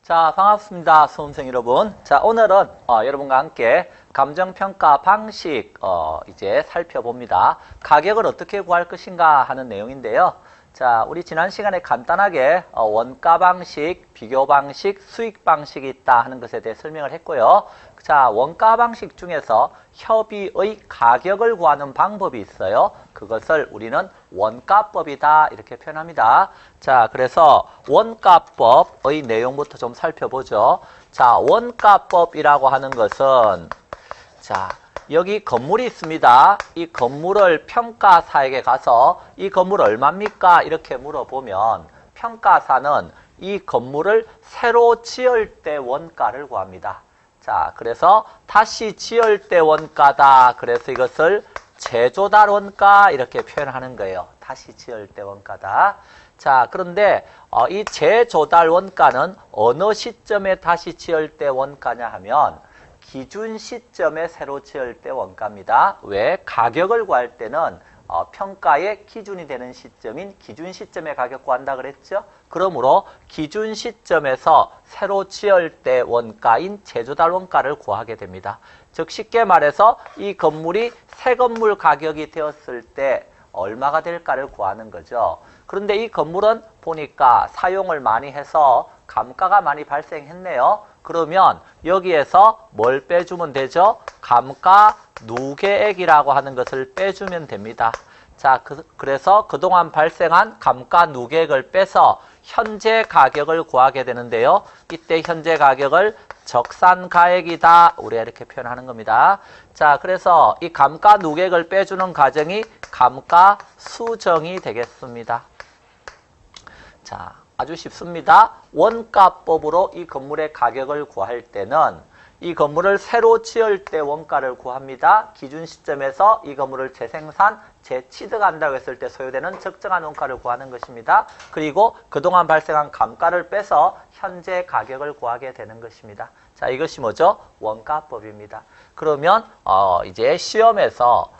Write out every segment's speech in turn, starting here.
자, 반갑습니다. 수험생 여러분. 자, 오늘은 여러분과 함께 감정평가 방식 이제 살펴봅니다. 가격을 어떻게 구할 것인가 하는 내용인데요. 자, 우리 지난 시간에 간단하게 원가 방식, 비교 방식, 수익 방식이 있다 하는 것에 대해 설명을 했고요. 자, 원가 방식 중에서 협의의 가격을 구하는 방법이 있어요. 그것을 우리는 원가법이다 이렇게 표현합니다. 자, 그래서 원가법의 내용부터 좀 살펴보죠. 자, 원가법이라고 하는 것은 자, 여기 건물이 있습니다. 이 건물을 평가사에게 가서 이 건물 얼마입니까? 이렇게 물어보면 평가사는 이 건물을 새로 지을 때 원가를 구합니다. 자, 그래서 다시 지을 때 원가다. 그래서 이것을 재조달 원가 이렇게 표현하는 거예요. 다시 지을 때 원가다. 자, 그런데 이 재조달 원가는 어느 시점에 다시 지을 때 원가냐 하면 기준 시점에 새로 지을 때 원가입니다. 왜? 가격을 구할 때는 평가의 기준이 되는 시점인 기준 시점에 가격 구한다 그랬죠? 그러므로 기준 시점에서 새로 지을 때 원가인 재조달 원가를 구하게 됩니다. 즉 쉽게 말해서 이 건물이 새 건물 가격이 되었을 때 얼마가 될까를 구하는 거죠. 그런데 이 건물은 보니까 사용을 많이 해서 감가가 많이 발생했네요. 그러면 여기에서 뭘 빼주면 되죠? 감가 누계액이라고 하는 것을 빼주면 됩니다. 자, 그래서 그동안 발생한 감가 누계액을 빼서 현재 가격을 구하게 되는데요. 이때 현재 가격을 적산가액이다. 우리가 이렇게 표현하는 겁니다. 자, 그래서 이 감가 누계액을 빼주는 과정이 감가 수정이 되겠습니다. 자, 아주 쉽습니다. 원가법으로 이 건물의 가격을 구할 때는 이 건물을 새로 지을 때 원가를 구합니다. 기준 시점에서 이 건물을 재생산, 재취득한다고 했을 때 소요되는 적정한 원가를 구하는 것입니다. 그리고 그동안 발생한 감가를 빼서 현재 가격을 구하게 되는 것입니다. 자, 이것이 뭐죠? 원가법입니다. 그러면 이제 시험에서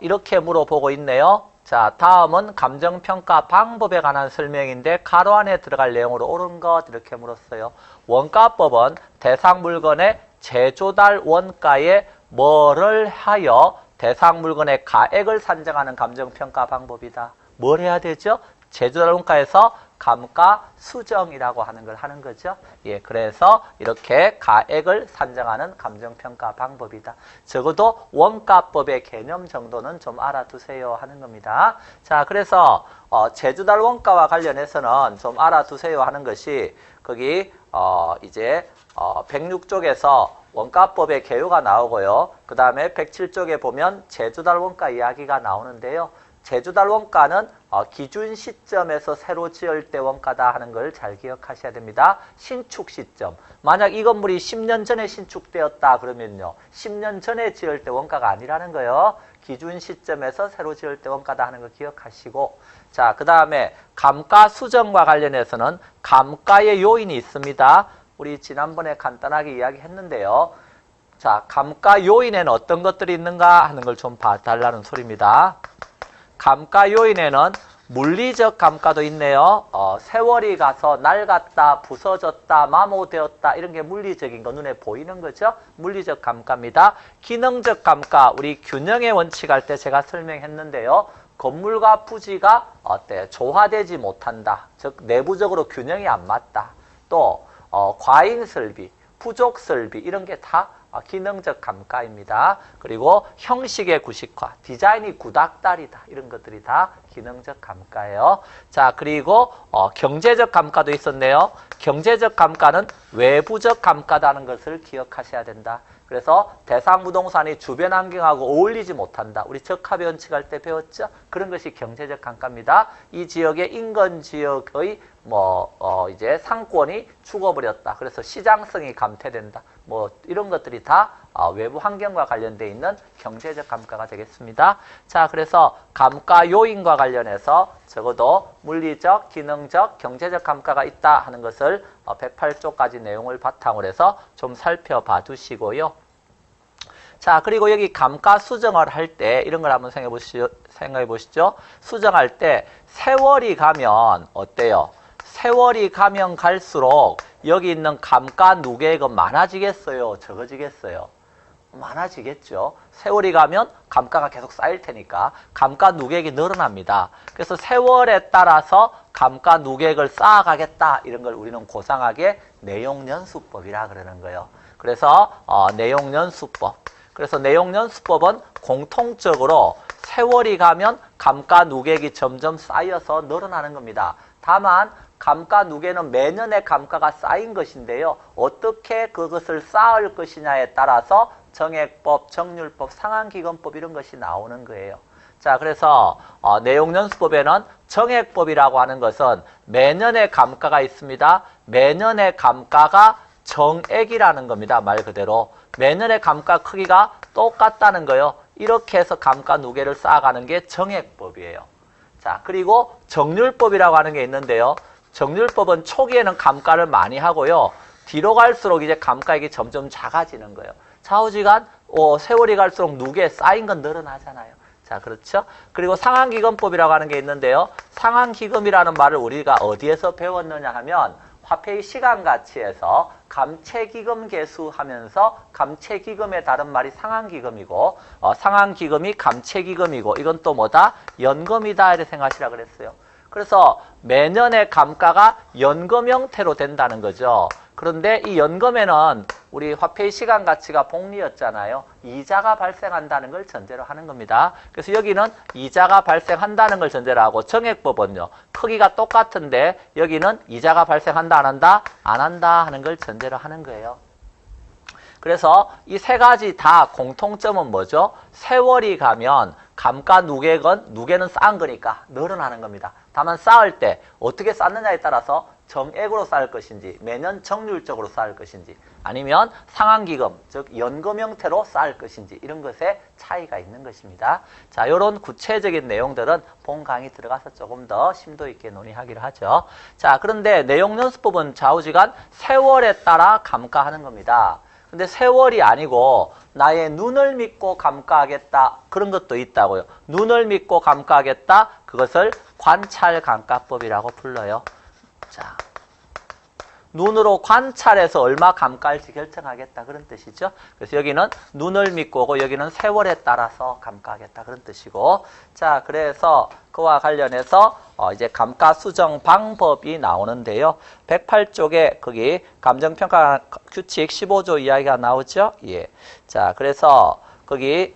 이렇게 물어보고 있네요. 자, 다음은 감정평가 방법에 관한 설명인데 가로 안에 들어갈 내용으로 옳은 것 이렇게 물었어요. 원가법은 대상 물건의 재조달 원가에 뭐를 하여 대상 물건의 가액을 산정하는 감정평가 방법이다. 뭘 해야 되죠? 재조달 원가에서 감가 수정이라고 하는 걸 하는 거죠. 예, 그래서 이렇게 가액을 산정하는 감정평가 방법이다. 적어도 원가법의 개념 정도는 좀 알아두세요 하는 겁니다. 자, 그래서 재조달 원가와 관련해서는 좀 알아두세요 하는 것이 거기 이제 106쪽에서 원가법의 개요가 나오고요. 그 다음에 107쪽에 보면 재조달 원가 이야기가 나오는데요. 재조달 원가는 기준 시점에서 새로 지을 때 원가다 하는 걸 잘 기억하셔야 됩니다. 신축 시점. 만약 이 건물이 10년 전에 신축되었다 그러면요. 10년 전에 지을 때 원가가 아니라는 거예요. 기준 시점에서 새로 지을 때 원가다 하는 거 기억하시고. 자, 그 다음에 감가 수정과 관련해서는 감가의 요인이 있습니다. 우리 지난번에 간단하게 이야기했는데요. 자, 감가 요인에는 어떤 것들이 있는가 하는 걸 좀 봐달라는 소리입니다. 감가 요인에는 물리적 감가도 있네요. 세월이 가서 낡았다, 부서졌다, 마모되었다 이런 게 물리적인 거 눈에 보이는 거죠. 물리적 감가입니다. 기능적 감가, 우리 균형의 원칙 할 때 제가 설명했는데요. 건물과 부지가 조화되지 못한다. 즉 내부적으로 균형이 안 맞다. 또 과잉 설비, 부족 설비 이런 게 다 기능적 감가입니다. 그리고 형식의 구식화, 디자인이 구닥다리다. 이런 것들이 다 기능적 감가예요. 자, 그리고 경제적 감가도 있었네요. 경제적 감가는 외부적 감가다는 것을 기억하셔야 된다. 그래서 대상 부동산이 주변 환경하고 어울리지 못한다. 우리 적합의 원칙 할 때 배웠죠? 그런 것이 경제적 감가입니다. 이 지역의 인근 지역의 이제 상권이 죽어버렸다. 그래서 시장성이 감퇴된다. 이런 것들이 다 외부 환경과 관련되어 있는 경제적 감가가 되겠습니다. 자, 그래서 감가 요인과 관련해서 적어도 물리적, 기능적, 경제적 감가가 있다 하는 것을 108쪽까지 내용을 바탕으로 해서 좀 살펴봐 두시고요. 자, 그리고 여기 감가 수정을 할 때 이런 걸 한번 생각해 보시죠. 수정할 때 세월이 가면 어때요? 세월이 가면 갈수록 여기 있는 감가 누계액은 많아지겠어요? 적어지겠어요? 많아지겠죠. 세월이 가면 감가가 계속 쌓일 테니까 감가 누계액이 늘어납니다. 그래서 세월에 따라서 감가 누계액을 쌓아가겠다. 이런 걸 우리는 고상하게 내용연수법이라 그러는 거예요. 그래서 내용연수법. 그래서 내용연수법은 공통적으로 세월이 가면 감가 누계액이 점점 쌓여서 늘어나는 겁니다. 다만 감가 누계는 매년의 감가가 쌓인 것인데요. 어떻게 그것을 쌓을 것이냐에 따라서 정액법, 정률법, 상한기금법 이런 것이 나오는 거예요. 자, 그래서 내용연수법에는 정액법이라고 하는 것은 매년의 감가가 있습니다. 매년의 감가가 정액이라는 겁니다. 말 그대로. 매년의 감가 크기가 똑같다는 거예요. 이렇게 해서 감가 누계를 쌓아가는 게 정액법이에요. 자, 그리고 정률법이라고 하는 게 있는데요. 정률법은 초기에는 감가를 많이 하고요. 뒤로 갈수록 이제 감가액이 점점 작아지는 거예요. 좌우지간 세월이 갈수록 누계 쌓인 건 늘어나잖아요. 자, 그렇죠? 그리고 상한기금법이라고 하는 게 있는데요. 상한기금이라는 말을 우리가 어디에서 배웠느냐 하면 화폐의 시간 가치에서 감채기금 계수하면서 감채기금의 다른 말이 상한기금이고 상한기금이 감채기금이고 이건 또 뭐다? 연금이다 이렇게 생각하시라 그랬어요. 그래서 매년의 감가가 연금 형태로 된다는 거죠. 그런데 이 연금에는 우리 화폐의 시간 가치가 복리였잖아요. 이자가 발생한다는 걸 전제로 하는 겁니다. 그래서 여기는 이자가 발생한다는 걸 전제로 하고 정액법은요. 크기가 똑같은데 여기는 이자가 발생한다 안 한다? 안 한다 하는 걸 전제로 하는 거예요. 그래서 이 세 가지 다 공통점은 뭐죠? 세월이 가면 감가 누계는 쌓은 거니까 늘어나는 겁니다. 다만 쌓을 때 어떻게 쌓느냐에 따라서 정액으로 쌓을 것인지 매년 정률적으로 쌓을 것인지 아니면 상한기금 즉 연금 형태로 쌓을 것인지 이런 것에 차이가 있는 것입니다. 자, 이런 구체적인 내용들은 본 강의 들어가서 조금 더 심도 있게 논의하기로 하죠. 자, 그런데 내용연수법은 좌우지간 세월에 따라 감가하는 겁니다. 근데 세월이 아니고 나의 눈을 믿고 감가하겠다 그런 것도 있다고요. 눈을 믿고 감가하겠다 그것을 관찰감가법이라고 불러요. 자, 눈으로 관찰해서 얼마 감가할지 결정하겠다 그런 뜻이죠. 그래서 여기는 눈을 믿고고 여기는 세월에 따라서 감가하겠다 그런 뜻이고 자, 그래서 그와 관련해서 이제 감가 수정 방법이 나오는데요. 108쪽에 거기 감정평가 규칙 15조 이야기가 나오죠. 예. 자, 그래서 거기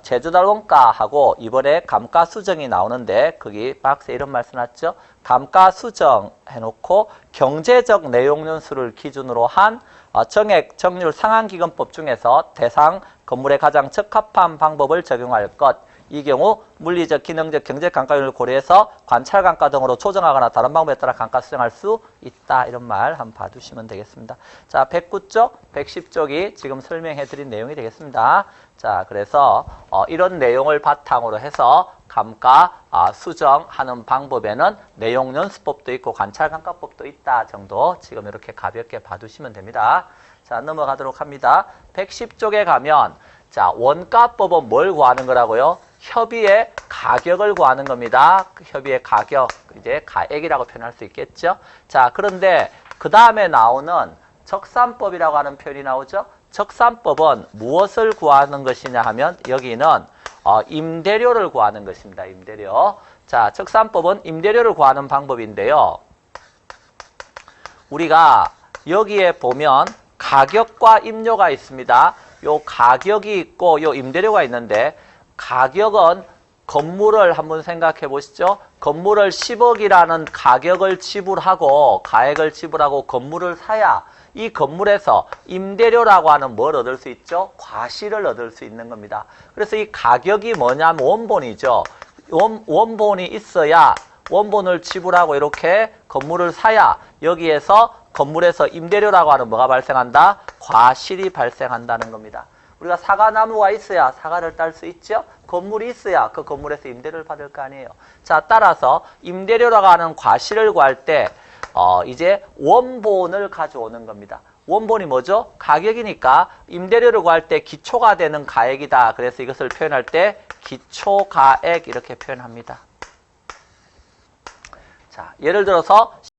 제조달 원가하고 이번에 감가 수정이 나오는데 거기 박스에 이런 말씀 났죠. 감가 수정 해놓고 경제적 내용 연수를 기준으로 한 정액, 정률, 상한기금법 중에서 대상 건물에 가장 적합한 방법을 적용할 것. 이 경우 물리적, 기능적, 경제적 감가율을 고려해서 관찰 감가 등으로 조정하거나 다른 방법에 따라 감가 수정할 수 있다. 이런 말 한번 봐두시면 되겠습니다. 자, 109쪽, 110쪽이 지금 설명해드린 내용이 되겠습니다. 자, 그래서 이런 내용을 바탕으로 해서 감가 수정하는 방법에는 내용연수법도 있고 관찰감가법도 있다 정도 지금 이렇게 가볍게 봐두시면 됩니다. 자, 넘어가도록 합니다. 110쪽에 가면 자, 원가법은 뭘 구하는 거라고요? 협의의 가격을 구하는 겁니다. 협의의 가격, 이제 가액이라고 표현할 수 있겠죠. 자, 그런데 그 다음에 나오는 적산법이라고 하는 표현이 나오죠. 적산법은 무엇을 구하는 것이냐 하면 여기는 임대료를 구하는 것입니다. 임대료. 자, 적산법은 임대료를 구하는 방법인데요. 우리가 여기에 보면 가격과 임료가 있습니다. 요 가격이 있고 요 임대료가 있는데 가격은 건물을 한번 생각해 보시죠. 건물을 10억이라는 가격을 지불하고 가액을 지불하고 건물을 사야 이 건물에서 임대료라고 하는 뭘 얻을 수 있죠? 과실을 얻을 수 있는 겁니다. 그래서 이 가격이 뭐냐면 원본이죠. 원본이 있어야 원본을 지불하고 이렇게 건물을 사야 여기에서 건물에서 임대료라고 하는 뭐가 발생한다? 과실이 발생한다는 겁니다. 우리가 사과나무가 있어야 사과를 딸 수 있죠? 건물이 있어야 그 건물에서 임대료를 받을 거 아니에요. 자, 따라서 임대료라고 하는 과실을 구할 때 이제 원본을 가져오는 겁니다. 원본이 뭐죠? 가격이니까 임대료를 구할 때 기초가 되는 가액이다. 그래서 이것을 표현할 때 기초가액 이렇게 표현합니다. 자, 예를 들어서